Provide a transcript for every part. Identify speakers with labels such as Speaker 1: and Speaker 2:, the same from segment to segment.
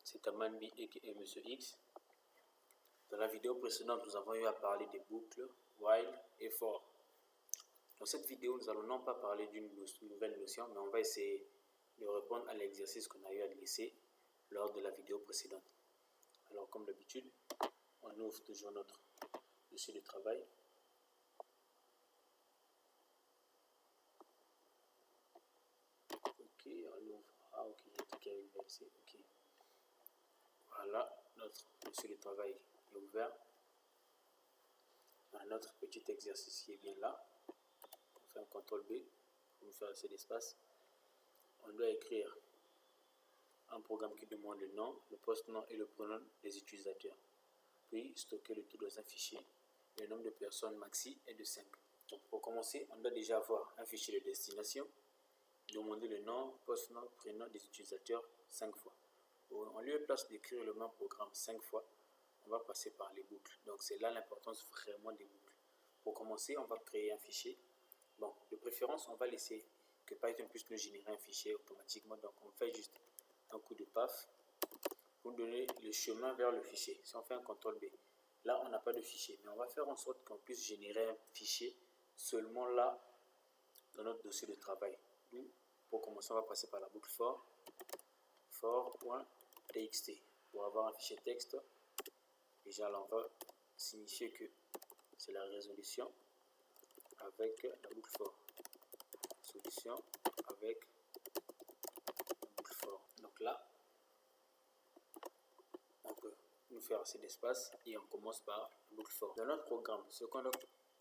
Speaker 1: c'est Tamanbi et Monsieur X. Dans la vidéo précédente, nous avons eu à parler des boucles while et for. Dans cette vidéo, nous allons non pas parler d'une nouvelle notion, mais on va essayer de répondre à l'exercice qu'on a eu à laisser lors de la vidéo précédente. Alors, comme d'habitude, on ouvre toujours notre dossier de travail. Ok, on ouvre. Ah, ok, j'ai cliqué avec VLC. Ok. Voilà, notre dossier de travail est ouvert. Notre petit exercice qui est bien là. On fait un CTRL B pour nous faire assez d'espace. On doit écrire un programme qui demande le nom, le post-nom et le pronom des utilisateurs. Puis stocker le tout dans un fichier. Le nombre de personnes maxi est de 5. Donc pour commencer, on doit déjà avoir un fichier de destination. Demander le nom, post-nom, prénom des utilisateurs 5 fois. En lieu et place d'écrire le même programme 5 fois, on va passer par les boucles. Donc c'est là l'importance vraiment des boucles. Pour commencer, on va créer un fichier. Bon, de préférence, on va laisser que Python puisse nous générer un fichier automatiquement. Donc on fait juste un coup de paf pour donner le chemin vers le fichier. Si on fait un CTRL B, là on n'a pas de fichier, mais on va faire en sorte qu'on puisse générer un fichier seulement là dans notre dossier de travail. Donc, pour commencer, on va passer par la boucle for.txt pour avoir un fichier texte. Déjà là on va signifier que c'est la résolution avec la boucle for. Solution avec la boucle for. Donc là, on peut nous faire assez d'espace et on commence par la boucle for. Dans notre programme, ce qu'on doit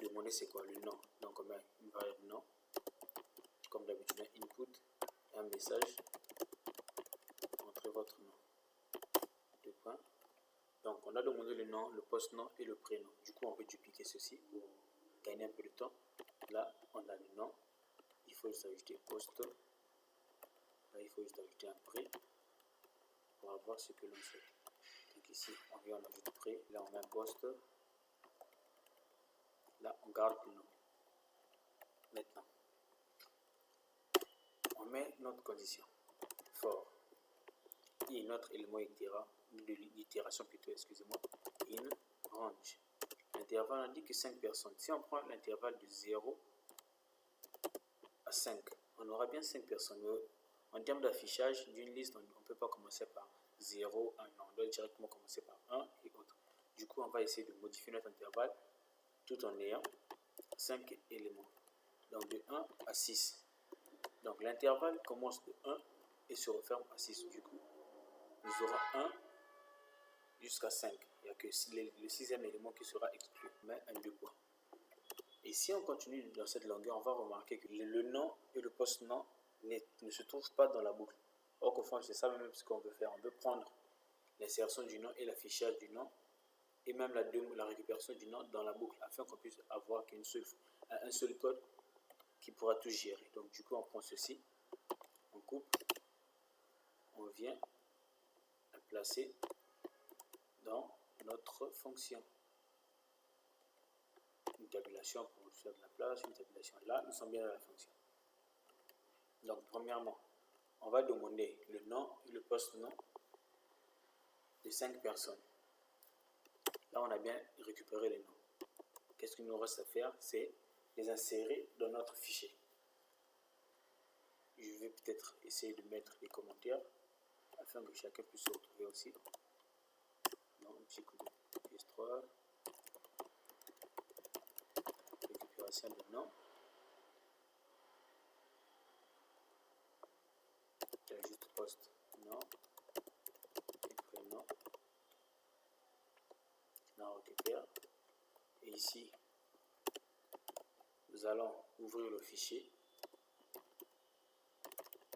Speaker 1: demander c'est quoi? Le nom. Donc on met une variable nom. Comme d'habitude, un input, un message. Entrez votre nom. Deux points. Donc on a demandé le nom, le post-nom et le prénom. Du coup, on peut dupliquer ceci pour gagner un peu de temps. Là, on a le nom. Il faut juste ajouter post. Là, il faut juste ajouter un pré pour avoir ce que l'on souhaite. Donc ici, on vient, on ajoute pré. Là, on met un post. Là, on garde le nom. Maintenant, on met notre condition for et notre élément d'itération plutôt, excusez-moi, in range. L'intervalle indique que 5 personnes. Si on prend l'intervalle de 0 à 5, on aura bien 5 personnes. Mais en termes d'affichage d'une liste, on ne peut pas commencer par 0 à 1. On doit directement commencer par 1 et autres. Du coup, on va essayer de modifier notre intervalle tout en ayant 5 éléments. Donc de 1 à 6. Donc l'intervalle commence de 1 et se referme à 6. Du coup, nous aurons 1 jusqu'à 5. Il n'y a que le sixième élément qui sera exclu. Mais un 2 points. Et si on continue dans cette longueur, on va remarquer que le nom et le post-nom ne se trouvent pas dans la boucle. Or qu'au fond, c'est ça même ce qu'on veut faire. On veut prendre l'insertion du nom et l'affichage du nom et même la récupération du nom dans la boucle afin qu'on puisse avoir un seul code qui pourra tout gérer. Donc du coup, on prend ceci, on coupe, on vient la placer dans notre fonction. Une tabulation pour faire de la place, une tabulation là, nous sommes bien dans la fonction. Donc premièrement, on va demander le nom et le post-nom de 5 personnes. Là, on a bien récupéré les noms. Qu'est-ce qu'il nous reste à faire? C'est les insérer dans notre fichier. Je vais peut-être essayer de mettre les commentaires afin que chacun puisse se retrouver aussi. Donc, un petit coup de PS3. Récupération de nom. Juste post nom et prénom. Là, on récupère. Et ici, nous allons ouvrir le fichier.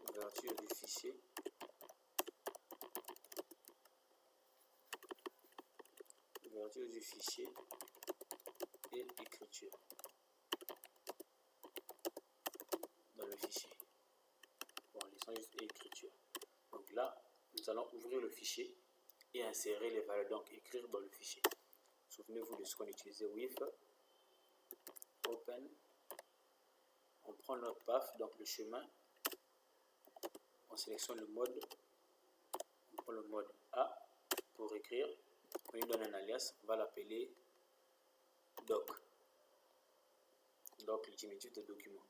Speaker 1: Ouverture du fichier. Ouverture du fichier et écriture dans le fichier. Bon, laissons juste écriture. Donc là, nous allons ouvrir le fichier et insérer les valeurs, donc écrire dans le fichier. Souvenez-vous de ce qu'on utilisait with open. On prend notre path, donc le chemin. On sélectionne le mode. On prend le mode A pour écrire, on lui donne un alias, on va l'appeler doc. Donc le diminutif de document.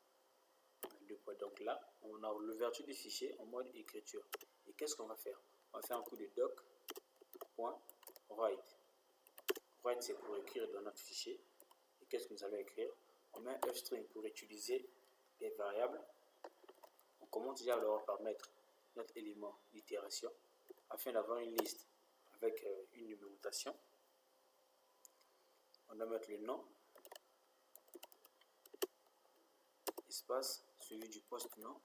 Speaker 1: Donc là, on a l'ouverture du fichier en mode écriture. Et qu'est-ce qu'on va faire? On va faire un coup de doc.write. Write, c'est pour écrire dans notre fichier. Et qu'est-ce que nous allons écrire? On met un f-string pour utiliser les variables. On commence déjà alors par mettre notre élément d'itération afin d'avoir une liste avec une numérotation. On va mettre le nom, espace, suivi du post-nom,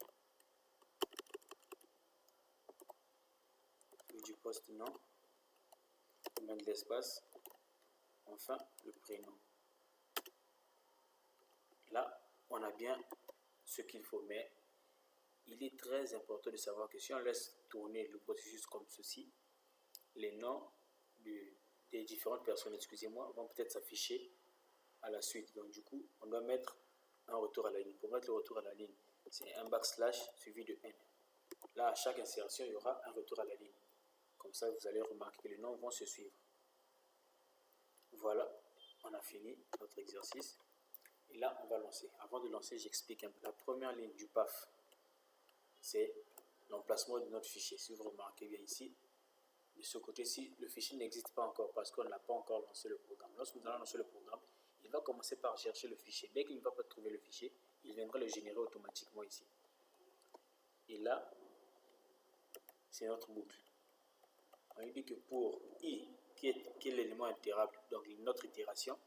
Speaker 1: on met de l'espace, enfin le prénom. Là, on a bien ce qu'il faut, mais il est très important de savoir que si on laisse tourner le processus comme ceci, les noms des différentes personnes, vont peut-être s'afficher à la suite. Donc du coup, on doit mettre un retour à la ligne. Pour mettre le retour à la ligne, c'est un backslash suivi de n. Là, à chaque insertion, il y aura un retour à la ligne. Comme ça, vous allez remarquer que les noms vont se suivre. Voilà, on a fini notre exercice. Et là, on va lancer. Avant de lancer, j'explique un peu. La première ligne du PAF, c'est l'emplacement de notre fichier. Si vous remarquez bien ici, de ce côté-ci, le fichier n'existe pas encore parce qu'on n'a pas encore lancé le programme. Lorsque nous allons lancer le programme, il va commencer par chercher le fichier. Dès qu'il ne va pas trouver le fichier, il viendra le générer automatiquement ici. Et là, c'est notre boucle. On dit que pour i, qui est l'élément itérable, donc notre itération,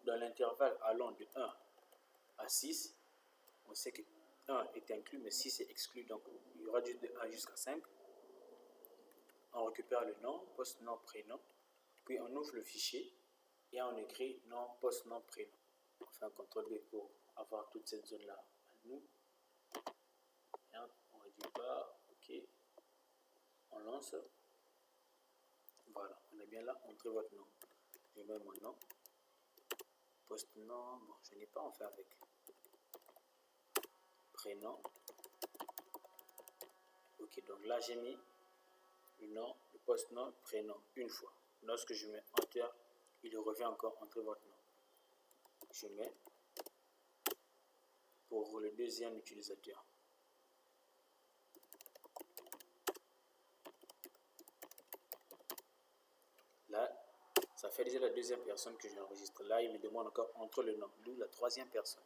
Speaker 1: dans l'intervalle allant de 1 à 6, on sait que 1 est inclus, mais 6 est exclu, donc il y aura de 1 jusqu'à 5. On récupère le nom, post-nom, prénom, puis on ouvre le fichier et on écrit nom, post-nom, prénom. On fait un CTRL B pour avoir toute cette zone-là à nous. Et on réduit pas, ok. On lance. Voilà, on est bien là, entrez votre nom. Je mets mon nom. Post-nom, bon, je n'ai pas en fait avec. Prénom. Ok, donc là j'ai mis le nom, le post-nom, prénom une fois. Lorsque je mets Enter, il revient encore entre votre nom. Je mets pour le deuxième utilisateur. Là, ça fait déjà la deuxième personne que j'enregistre. Là, il me demande encore entre le nom, d'où la troisième personne.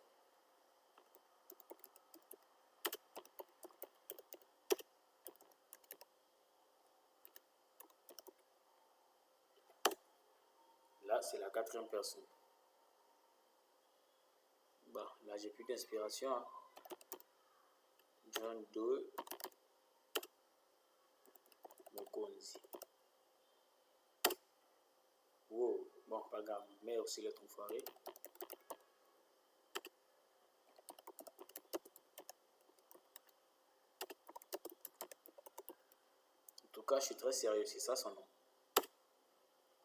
Speaker 1: Là, c'est la quatrième personne. Bon, là, j'ai plus d'inspiration. Hein. John Doe Mokonzi. Wow, bon, pas grave. Mais aussi lettre enfoirée. En tout cas, je suis très sérieux. C'est ça son nom.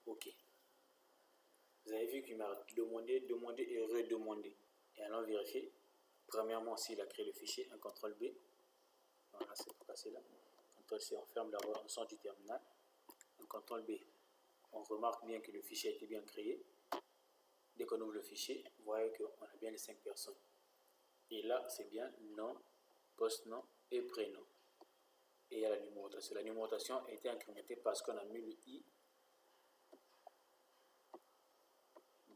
Speaker 1: Ok. Vous avez vu qu'il m'a demandé et redemandé. Et allons vérifier. Premièrement, s'il a créé le fichier, un CTRL B. Voilà, c'est pour passer là. CTRL C, on ferme la voie, on sort du terminal. Un CTRL B. On remarque bien que le fichier a été bien créé. Dès qu'on ouvre le fichier, vous voyez qu'on a bien les 5 personnes. Et là, c'est bien nom, post-nom et prénom. Et il y a la numérotation. La numérotation a été incrémentée parce qu'on a mis le i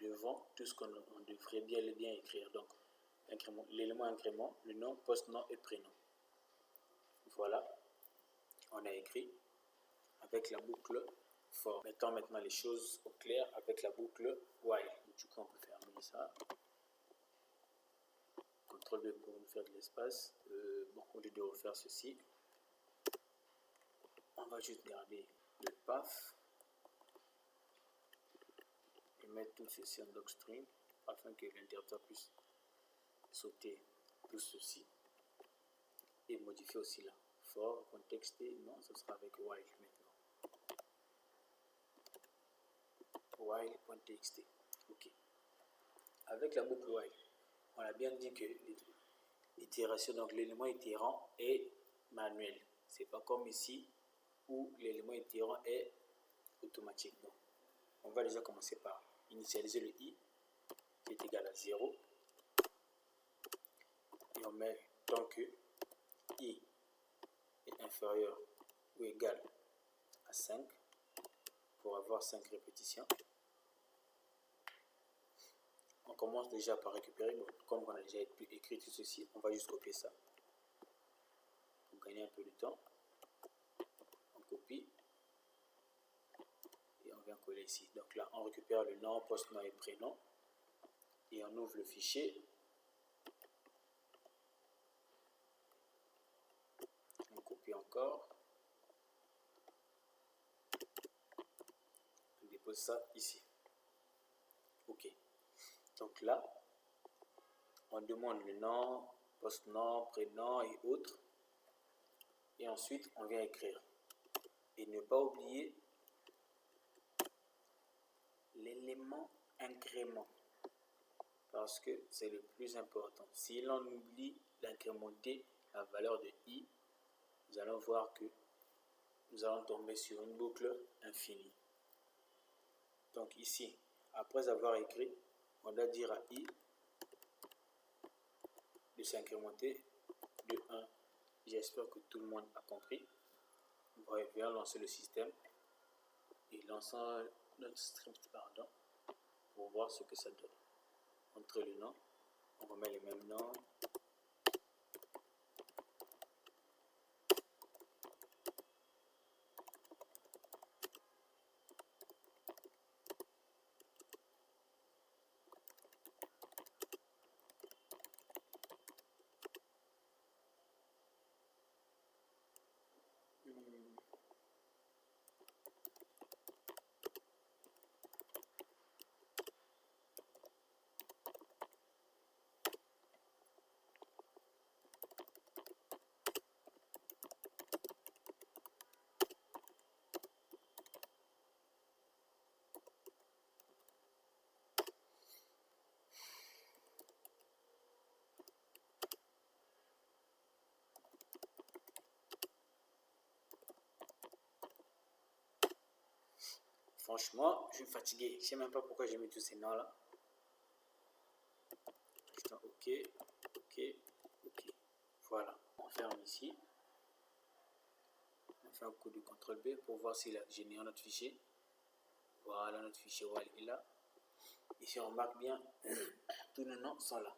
Speaker 1: devant tout ce qu'on devrait bien écrire. Donc, l'élément incrément, le nom, post-nom et prénom. Voilà, on a écrit avec la boucle for. Mettons maintenant les choses au clair avec la boucle while. Du coup, on peut fermer ça. CTRL B pour nous faire de l'espace. Bon, au lieu de refaire ceci, on va juste garder le path et mettre tout ceci en docstring afin que l'interpréteur puisse sauter tout ceci et modifier aussi là. For, contexte, non, ce sera avec while maintenant. While.txt. Ok. Avec la boucle while, on a bien dit que l'itération, donc l'élément itérant est manuel. C'est pas comme ici où l'élément itérant est automatique. Donc, on va déjà commencer par initialiser le i qui est égal à 0 et on met tant que i est inférieur ou égal à 5 pour avoir 5 répétitions. On commence déjà par récupérer, bon, comme on a déjà écrit tout ceci, on va juste copier ça pour gagner un peu de temps. On copie et on vient coller ici. Donc là, on récupère le nom, post-nom et prénom et on ouvre le fichier. On copie encore. On dépose ça ici. OK. Donc là, on demande le nom, post-nom, prénom et autres. Et ensuite, on vient écrire. Et ne pas oublier l'élément incrément. Parce que c'est le plus important. Si l'on oublie d'incrémenter la valeur de i, nous allons voir que nous allons tomber sur une boucle infinie. Donc ici, après avoir écrit, on doit dire à i de s'incrémenter de 1. J'espère que tout le monde a compris. Bref, viens lancer le système et lançons notre script pour voir ce que ça donne. Entre le nom, on remet les mêmes noms. Franchement, je suis fatigué. Je ne sais même pas pourquoi j'ai mis tous ces noms-là. OK, OK, OK. Voilà. On ferme ici. On fait un coup de CTRL B pour voir s'il a généré notre fichier. Voilà, notre fichier while est là. Ici, on remarque bien, tous nos noms sont là.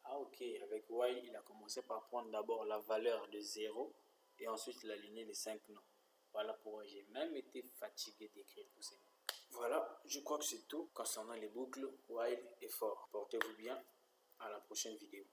Speaker 1: Ah, OK. Avec while, il a commencé par prendre d'abord la valeur de 0 et ensuite il a aligné les 5 noms. Voilà pourquoi j'ai même été fatigué d'écrire tous ces noms. Voilà, je crois que c'est tout concernant les boucles while et for. Portez-vous bien, à la prochaine vidéo.